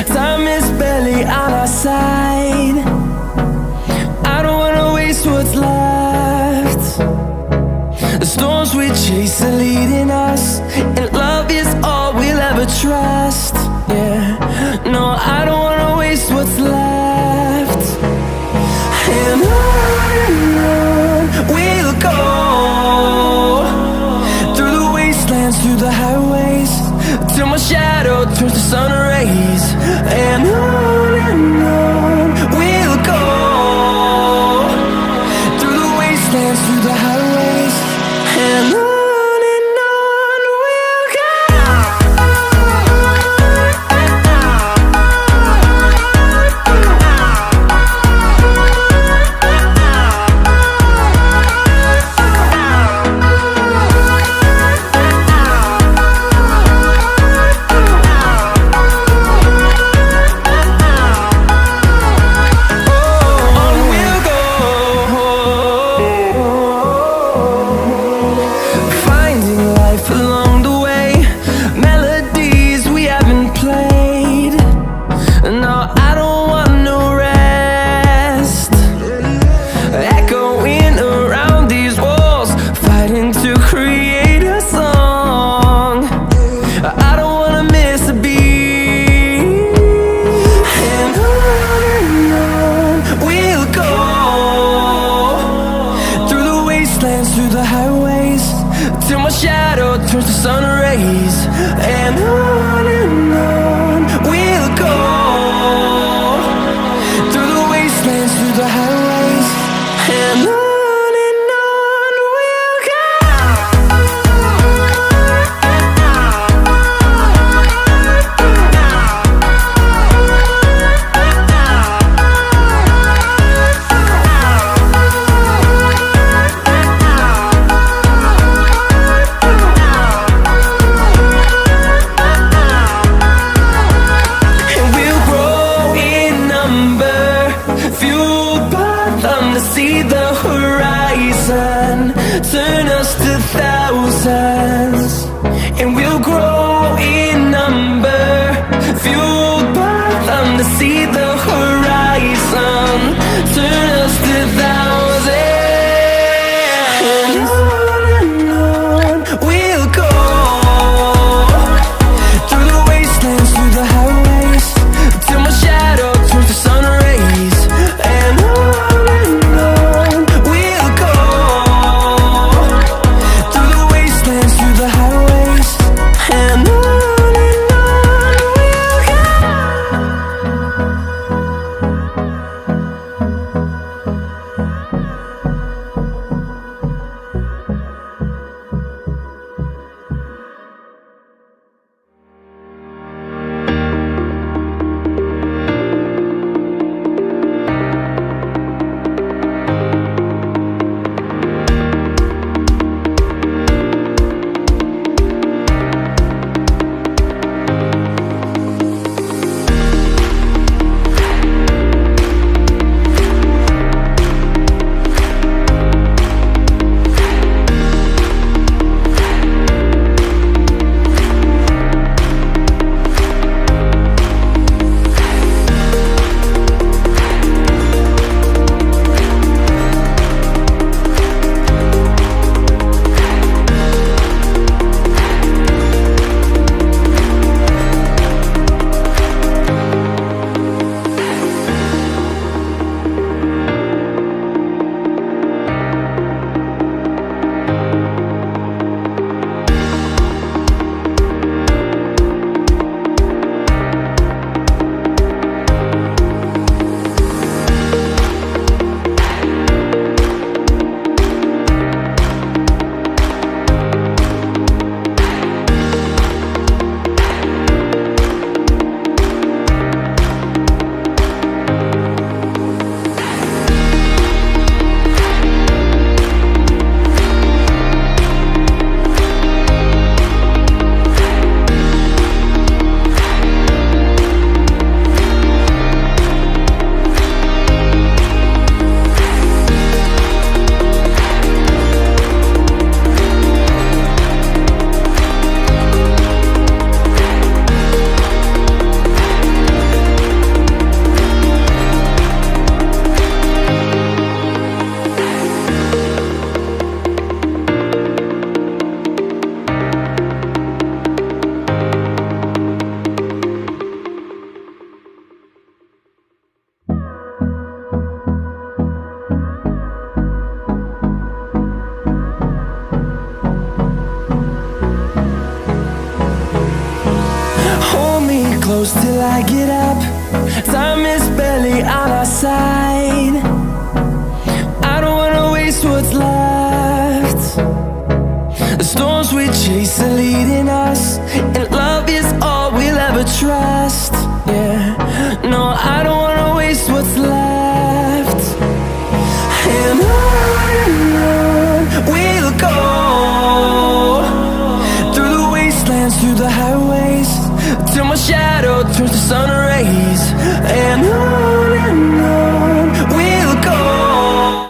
Time is barely on our side. I don't wanna waste what's left. The storms we chase are leading us, and love is all we'll ever trust. Yeah, no, I don't wanna waste what's left. And on we'll go, through the wastelands, through the highways, till my shadow turns to sun rays. And on we'll go, through the wastelands, through the highways, and on we'll go. Through the highways, till my shadow turns to sun rays. And on we'll go, through the wastelands, through the highways, and on. To see the horizon turn us to thousands, and we'll grow in number, fueled by them. To see the horizon turn us to thousands, and on we'll go, through the wastelands, through the highways, till my shadow turns to sun rays. And on shadows till I get up. Time is barely on our side. I don't wanna waste what's left. The storms we chase are leading us, and love is all we'll ever trust. Yeah, no, I don't wanna waste what's left. And on we'll go, through the wastelands, through the highways, till my shadow turns to sun